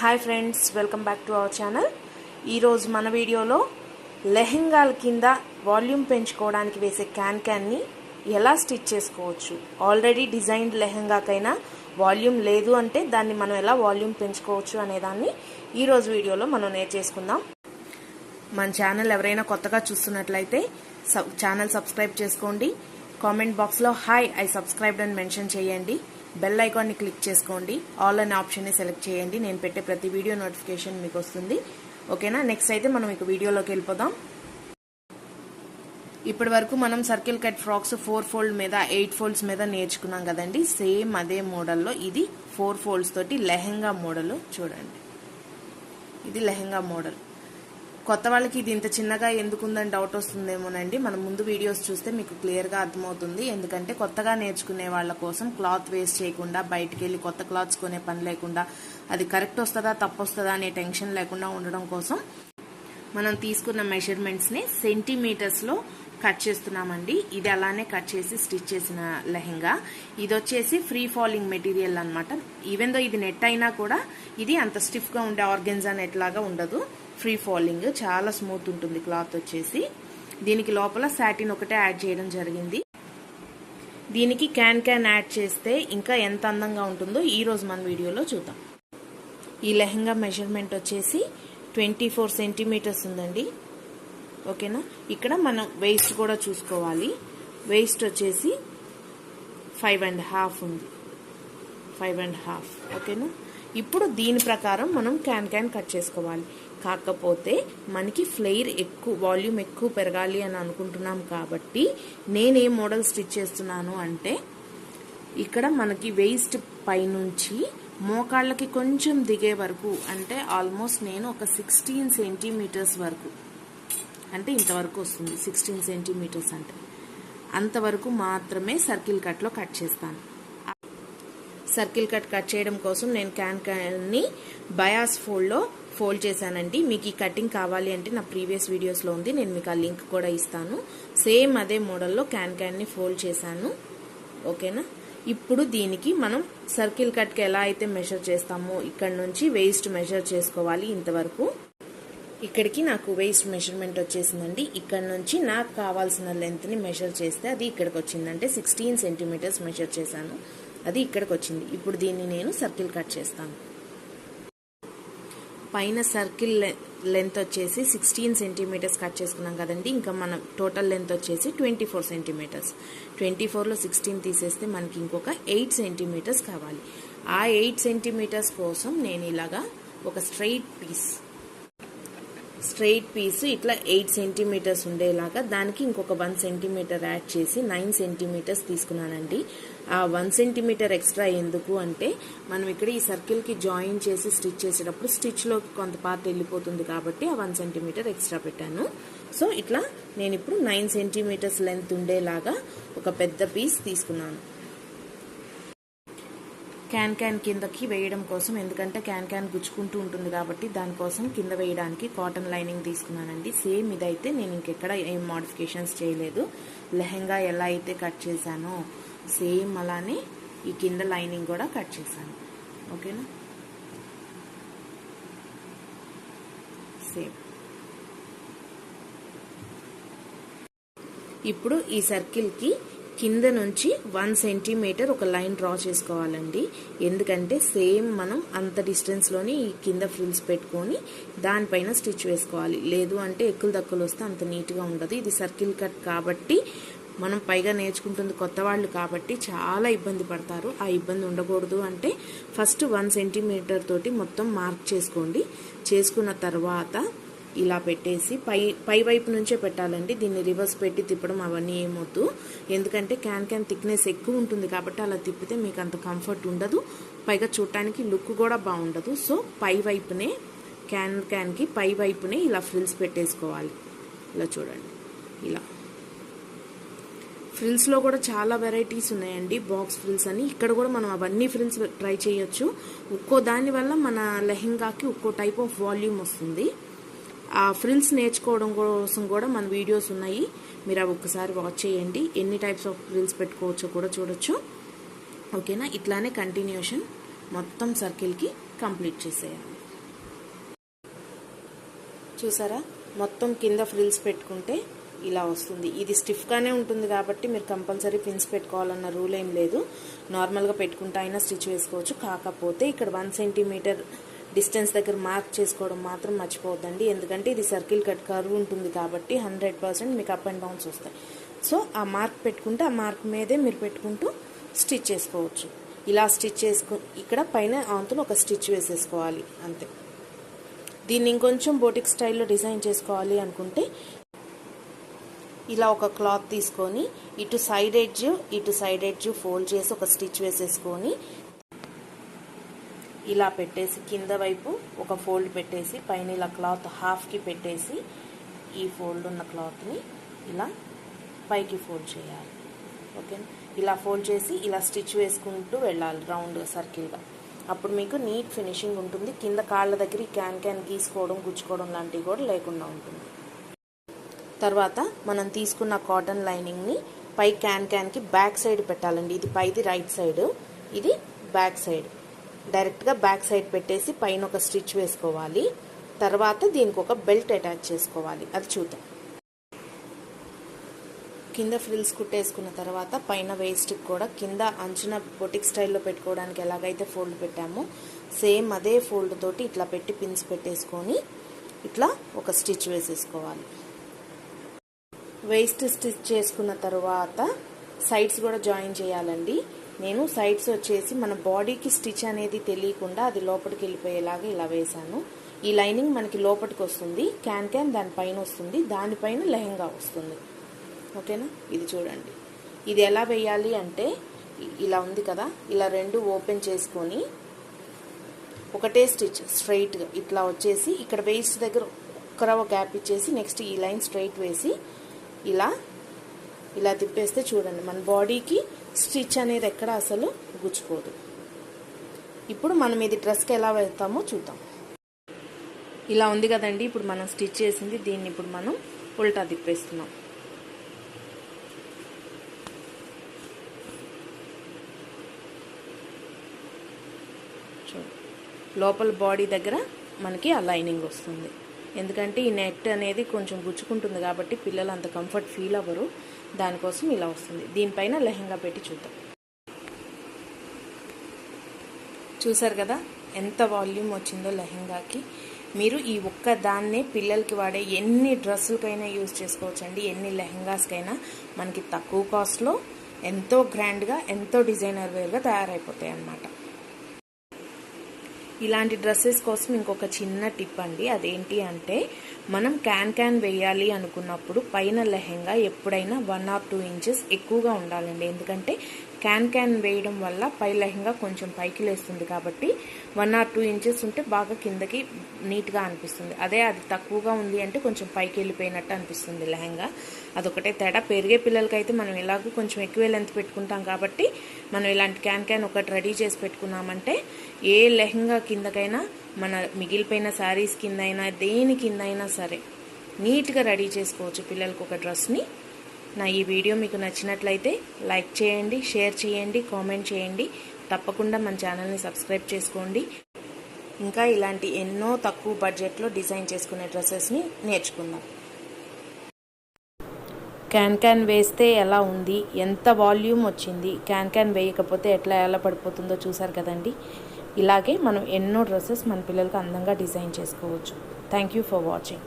Hi friends, welcome back to our channel. ఈరోజు మన వీడియోలో లెహెంగాల కింద వాల్యూమ్ పెంచుకోవడానికి వేసే క్యాన్ని ఎలా స్టిచ్ చేసుకోవచ్చు, ఆల్రెడీ డిజైన్డ్ లెహెంగాకైనా వాల్యూమ్ లేదు అంటే దాన్ని మనం ఎలా వాల్యూమ్ పెంచుకోవచ్చు అనేదాన్ని ఈరోజు వీడియోలో మనం నేర్చేసుకుందాం. మన ఛానల్ ఎవరైనా కొత్తగా చూస్తున్నట్లయితే ఛానల్ సబ్స్క్రైబ్ చేసుకోండి. కామెంట్ బాక్స్లో హాయ్ ఐ సబ్స్క్రైబ్డ్ అని మెన్షన్ చేయండి. బెల్ ఐకాన్ని క్లిక్ చేసుకోండి. ఆల్ అనే ఆప్షన్ని సెలెక్ట్ చేయండి. నేను పెట్టే ప్రతి వీడియో నోటిఫికేషన్ మీకు వస్తుంది. ఓకేనా? నెక్స్ట్ అయితే మనం ఇక వీడియోలోకి వెళ్ళిపోదాం. ఇప్పటి వరకు మనం సర్కిల్ కట్ ఫ్రాక్స్ 4 ఫోల్డ్ మీద 8 ఫోల్డ్స్ మీద నేర్చుకున్నాం కదండి. సేమ్ అదే మోడల్లో ఇది 4 ఫోల్డ్స్ తోటి లెహెంగా మోడల్. చూడండి, ఇది లెహెంగా మోడల్. కొత్త వాళ్ళకి ఇది ఇంత చిన్నగా ఎందుకుందని డౌట్ వస్తుందేమోనండి. మనం ముందు వీడియోస్ చూస్తే మీకు క్లియర్గా అర్థమవుతుంది. ఎందుకంటే కొత్తగా నేర్చుకునే వాళ్ళ కోసం క్లాత్ వేస్ట్ చేయకుండా, బయటికి వెళ్ళి కొత్త క్లాత్స్ కొనే పని లేకుండా, అది కరెక్ట్ వస్తుందా తప్పు వస్తుందా అనే టెన్షన్ లేకుండా ఉండడం కోసం మనం తీసుకున్న మెజర్మెంట్స్ని సెంటీమీటర్స్లో కట్ చేస్తున్నామండి. ఇది అలానే కట్ చేసి స్టిచ్ చేసిన లెహెంగా. ఇది వచ్చేసి ఫ్రీ ఫాలింగ్ మెటీరియల్ అనమాట. ఈవెన్ దో ఇది నెట్ అయినా కూడా ఇది అంత స్టిఫ్గా ఉండే ఆర్గెన్జా నెట్ లాగా ఉండదు. ఫ్రీ ఫాలింగ్, చాలా స్మూత్ ఉంటుంది క్లాత్ వచ్చేసి. దీనికి లోపల సాటిన్ ఒకటే యాడ్ చేయడం జరిగింది. దీనికి క్యాన్ యాడ్ చేస్తే ఇంకా ఎంత అందంగా ఉంటుందో ఈరోజు మన వీడియోలో చూద్దాం. ఈ లెహెంగా మెజర్మెంట్ వచ్చేసి 24 సెంటీమీటర్స్ ఉందండి. ఓకేనా? ఇక్కడ మనం వేస్ట్ కూడా చూసుకోవాలి. వేస్ట్ వచ్చేసి 5.5 ఉంది. 5.5. ఓకేనా? ఇప్పుడు దీని ప్రకారం మనం క్యాన్ కట్ చేసుకోవాలి. కాకపోతే మనకి ఫ్లేర్ ఎక్కువ, వాల్యూమ్ ఎక్కువ పెరగాలి అని అనుకుంటున్నాం కాబట్టి నేనే మోడల్ స్టిచ్ చేస్తున్నాను అంటే, ఇక్కడ మనకి వేస్ట్ పైనుంచి మోకాళ్ళకి కొంచెం దిగే వరకు, అంటే ఆల్మోస్ట్ నేను ఒక 16 సెంటీమీటర్స్ వరకు, అంటే ఇంతవరకు వస్తుంది 16 సెంటీమీటర్స్. అంటే అంతవరకు మాత్రమే సర్కిల్ కట్లో కట్ చేస్తాను. సర్కిల్ కట్ చేయడం కోసం నేను క్యాన్ని బయాస్ ఫోల్డ్ చేశానండి. మీకు ఈ కటింగ్ కావాలి అంటే నా ప్రీవియస్ వీడియోస్లో ఉంది, నేను మీకు ఆ లింక్ కూడా ఇస్తాను. సేమ్ అదే మోడల్లో క్యాన్ని ఫోల్డ్ చేశాను. ఓకేనా? ఇప్పుడు దీనికి మనం సర్కిల్ కట్కి ఎలా అయితే మెజర్ చేస్తామో ఇక్కడ నుంచి వేస్ట్ మెజర్ చేసుకోవాలి. ఇంతవరకు ఇక్కడికి నాకు వేస్ట్ మెజర్మెంట్ వచ్చేసిందండి. ఇక్కడ నుంచి నాకు కావాల్సిన లెంత్ని మెజర్ చేస్తే అది ఇక్కడికి వచ్చిందంటే 16 సెంటీమీటర్స్ మెజర్ చేశాను, అది ఇక్కడికి వచ్చింది. ఇప్పుడు దీన్ని నేను సర్కిల్ కట్ చేస్తాను. పైన సర్కిల్ లెంత్ వచ్చేసి 16 సెంటీమీటర్స్ కట్ చేసుకున్నాం కదండి. ఇంకా మన టోటల్ లెంత్ వచ్చేసి 24 సెంటీమీటర్స్. 24లో 16 తీసేస్తే మనకి ఇంకొక 8 సెంటీమీటర్స్ కావాలి. ఆ 8 సెంటీమీటర్స్ కోసం నేను ఇలాగా ఒక స్ట్రైట్ పీస్ ఇట్లా 8 సెంటీమీటర్స్ ఉండేలాగా దానికి ఇంకొక 1 సెంటీమీటర్ యాడ్ చేసి 9 సెంటీమీటర్స్ తీసుకున్నానండి. ఆ 1 సెంటీమీటర్ ఎక్స్ట్రా ఎందుకు అంటే, మనం ఇక్కడ ఈ సర్కిల్కి జాయిన్ చేసి స్టిచ్ చేసేటప్పుడు స్టిచ్లోకి కొంత పార్ట్ వెళ్ళిపోతుంది కాబట్టి ఆ 1 సెంటీమీటర్ ఎక్స్ట్రా పెట్టాను. సో ఇట్లా నేను ఇప్పుడు 9 సెంటీమీటర్స్ లెంత్ ఉండేలాగా ఒక పెద్ద పీస్ తీసుకున్నాను. క్యాన్ కిందకి వేయడం కోసం, ఎందుకంటే క్యాన్ గుచ్చుకుంటూ ఉంటుంది కాబట్టి దానికోసం కింద వేయడానికి కాటన్ లైనింగ్ తీసుకున్నానండి. సేమ్ ఇదైతే నేను ఇంకెక్కడ ఏం మోడిఫికేషన్స్ చేయలేదు. లెహెంగా ఎలా అయితే కట్ చేశానో సేమ్ అలానే ఈ కింద లైనింగ్ కూడా కట్ చేశాను. ఓకేనా? సేమ్. ఇప్పుడు ఈ సర్కిల్కి కింద నుంచి 1 సెంటీమీటర్ ఒక లైన్ డ్రా చేసుకోవాలండి. ఎందుకంటే సేమ్ మనం అంత డిస్టెన్స్లోని ఈ కింద ఫ్రిల్స్ పెట్టుకొని దానిపైన స్టిచ్ వేసుకోవాలి. లేదు అంటే ఎక్కులు దక్కులు వస్తే అంత నీట్గా ఉండదు. ఇది సర్కిల్ కట్ కాబట్టి మనం పైగా నేర్చుకుంటుంది కొత్త వాళ్ళు కాబట్టి చాలా ఇబ్బంది పడతారు. ఆ ఇబ్బంది ఉండకూడదు అంటే ఫస్ట్ 1 సెంటీమీటర్ తోటి మొత్తం మార్క్ చేసుకోండి. చేసుకున్న తర్వాత ఇలా పెట్టేసి పై వైపు నుంచే పెట్టాలండి. దీన్ని రివర్స్ పెట్టి తిప్పడం అవన్నీ ఏమొద్దు. ఎందుకంటే క్యాన్ థిక్నెస్ ఎక్కువ ఉంటుంది కాబట్టి అలా తిప్పితే మీకు అంత కంఫర్ట్ ఉండదు, పైగా చూడటానికి లుక్ కూడా బాగుండదు. సో పై వైపునే క్యాన్కి పై వైపునే ఇలా ఫ్రిల్స్ పెట్టేసుకోవాలి. ఇలా చూడండి. ఇలా ఫ్రిల్స్లో కూడా చాలా వెరైటీస్ ఉన్నాయండి. బాక్స్ ఫ్రిల్స్ అని, ఇక్కడ కూడా మనం అవన్నీ ఫ్రిల్స్ ట్రై చేయొచ్చు. ఒక్కో దాని వల్ల మన లెహెంగాకి ఒక్కో టైప్ ఆఫ్ వాల్యూమ్ వస్తుంది. ఆ ఫ్రిల్స్ నేర్చుకోవడం కోసం కూడా మన వీడియోస్ ఉన్నాయి, మీరు అవి ఒక్కసారి వాచ్ చేయండి. ఎన్ని టైప్స్ ఆఫ్ ఫ్రిల్స్ పెట్టుకోవచ్చో కూడా చూడొచ్చు. ఓకేనా? ఇట్లానే కంటిన్యూషన్ మొత్తం సర్కిల్కి కంప్లీట్ చేసేయాలి. చూసారా, మొత్తం కింద ఫ్రిల్స్ పెట్టుకుంటే ఇలా వస్తుంది. ఇది స్టిఫ్గానే ఉంటుంది కాబట్టి మీరు కంపల్సరీ పిన్స్ పెట్టుకోవాలన్న రూల్ ఏం లేదు. నార్మల్గా పెట్టుకుంటే అయినా స్టిచ్ వేసుకోవచ్చు. కాకపోతే ఇక్కడ 1 సెంటీమీటర్ డిస్టెన్స్ దగ్గర మార్క్ చేసుకోవడం మాత్రం మర్చిపోవద్దండి. ఎందుకంటే ఇది సర్కిల్ కట్ కర్వ్ ఉంటుంది కాబట్టి 100% మీకు అప్ అండ్ డౌన్స్ వస్తాయి. సో ఆ మార్క్ పెట్టుకుంటే ఆ మార్క్ మీదే మీరు పెట్టుకుంటూ స్టిచ్ చేసుకోవచ్చు. ఇలా స్టిచ్ ఇక్కడ పైన ఆంతులు ఒక స్టిచ్ వేసేసుకోవాలి అంతే. దీన్ని ఇంకొంచెం బోటిక్ స్టైల్లో డిజైన్ చేసుకోవాలి అనుకుంటే ఇలా ఒక క్లాత్ తీసుకొని ఇటు సైడ్ ఎడ్జ్ ఫోల్డ్ చేసి ఒక స్టిచ్ వేసేసుకొని ఇలా పెట్టేసి కింద వైపు ఒక ఫోల్డ్ పెట్టేసి పైన ఇలా క్లాత్ హాఫ్కి పెట్టేసి ఈ ఫోల్డ్ ఉన్న క్లాత్ని ఇలా పైకి ఫోల్డ్ చేయాలి. ఓకేనా, ఇలా ఫోల్డ్ చేసి ఇలా స్టిచ్ వేసుకుంటూ వెళ్ళాలి రౌండ్ సర్కిల్గా. అప్పుడు మీకు నీట్ ఫినిషింగ్ ఉంటుంది. కింద కాళ్ళ దగ్గర క్యాన్ గీసుకోవడం గుచ్చుకోవడం లాంటివి కూడా లేకుండా ఉంటుంది. తర్వాత మనం తీసుకున్న కాటన్ లైనింగ్ని పై క్యాన్కి బ్యాక్ సైడ్ పెట్టాలండి. ఇది పైది రైట్ సైడ్, ఇది బ్యాక్ సైడ్. డైరెక్ట్గా బ్యాక్ సైడ్ పెట్టేసి పైన ఒక స్టిచ్ వేసుకోవాలి. తర్వాత దీనికి ఒక బెల్ట్ అటాచ్ చేసుకోవాలి. అది చూద్దాం. కింద ఫ్రిల్స్ కుట్టేసుకున్న తర్వాత పైన వేస్ట్కి కూడా కింద అంచున బొటిక్ స్టైల్లో పెట్టుకోవడానికి ఎలాగైతే ఫోల్డ్ పెట్టామో సేమ్ అదే ఫోల్డ్ తోటి ఇట్లా పెట్టి పిన్స్ పెట్టేసుకొని ఇట్లా ఒక స్టిచ్ వేసేసుకోవాలి. వేస్ట్ స్టిచ్ చేసుకున్న తర్వాత సైడ్స్ కూడా జాయిన్ చేయాలండి. నేను సైడ్స్ వచ్చేసి మన బాడీకి స్టిచ్ అనేది తెలియకుండా అది లోపలికి వెళ్ళిపోయేలాగా ఇలా వేసాను. ఈ లైనింగ్ మనకి లోపలికి వస్తుంది, క్యాన్ దానిపైన వస్తుంది, దానిపైన లెహంగా వస్తుంది. ఓకేనా, ఇది చూడండి. ఇది ఎలా వేయాలి అంటే ఇలా ఉంది కదా, ఇలా రెండు ఓపెన్ చేసుకొని ఒకటే స్టిచ్ స్ట్రైట్గా ఇట్లా వచ్చేసి ఇక్కడ వేస్ట్ దగ్గర ఒక్కరవ గ్యాప్ ఇచ్చేసి నెక్స్ట్ ఈ లైన్ స్ట్రైట్ వేసి ఇలా తిప్పేస్తే చూడండి మన బాడీకి స్టిచ్ అనేది ఎక్కడ అసలు గుచ్చుకోదు. ఇప్పుడు మనం ఇది డ్రెస్కి ఎలా వేస్తామో చూద్దాం. ఇలా ఉంది కదండి, ఇప్పుడు మనం స్టిచ్ చేసింది దీన్ని ఇప్పుడు మనం ఉల్టా తిప్పేస్తున్నాం. లోపల బాడీ దగ్గర మనకి ఆ లైనింగ్ వస్తుంది. ఎందుకంటే ఈ నెట్ అనేది కొంచెం గుచ్చుకుంటుంది కాబట్టి పిల్లలు అంత కంఫర్ట్ ఫీల్ అవ్వరు, దానికోసం ఇలా వస్తుంది. దీనిపైన లెహంగా పెట్టి చూద్దాం. చూసారు కదా ఎంత వాల్యూమ్ వచ్చిందో లెహంగాకి. మీరు ఈ ఒక్క దాన్నే పిల్లలకి వాడే ఎన్ని డ్రెస్సులకైనా యూజ్ చేసుకోవచ్చండి, ఎన్ని లెహంగాస్కైనా మనకి తక్కువ కాస్ట్లో ఎంతో గ్రాండ్గా ఎంతో డిజైనర్ వేర్గా తయారైపోతాయి అన్నమాట. ఇలాంటి డ్రెస్సెస్ కోసం ఇంకొక చిన్న టిప్ అండి. అదేంటి అంటే మనం క్యాన్ వేయాలి అనుకున్నప్పుడు పైన లెహంగా ఎప్పుడైనా 1 or 2 ఇంచెస్ ఎక్కువగా ఉండాలండి. ఎందుకంటే క్యాన్ వేయడం వల్ల పై లెహంగా కొంచెం పైకి లేస్తుంది కాబట్టి 1 or 2 ఇంచెస్ ఉంటే బాగా కిందకి నీట్గా అనిపిస్తుంది. అదే అది తక్కువగా ఉంది అంటే కొంచెం పైకి వెళ్ళిపోయినట్టు అనిపిస్తుంది లెహంగా. అదొకటే తేడా. పెరిగే పిల్లలకైతే మనం ఎలాగో కొంచెం ఎక్కువ లెంత్ పెట్టుకుంటాం కాబట్టి మనం ఇలాంటి క్యాన్ ఒకటి రెడీ చేసి పెట్టుకున్నామంటే ఏ లెహంగా కిందకైనా మన మిగిలిపోయిన శారీస్ కింద అయినా దేని కింద అయినా సరే నీట్గా రెడీ చేసుకోవచ్చు పిల్లలకు ఒక డ్రెస్ని. నా ఈ వీడియో మీకు నచ్చినట్లయితే లైక్ చేయండి, షేర్ చేయండి, కామెంట్ చేయండి. తప్పకుండా మన ఛానల్ని సబ్స్క్రైబ్ చేసుకోండి. ఇంకా ఇలాంటి ఎన్నో తక్కువ బడ్జెట్లో డిజైన్ చేసుకునే డ్రెస్సెస్ని నేర్చుకుందాం. క్యాన్ వేస్తే ఎలా ఉంది, ఎంత వాల్యూమ్ వచ్చింది, క్యాన్ వేయకపోతే ఎలా పడిపోతుందో చూసారు కదండి. ఇలాగే మనం ఎన్నో డ్రెస్సెస్ మన పిల్లలకు అందంగా డిజైన్ చేసుకోవచ్చు. Thank you for watching.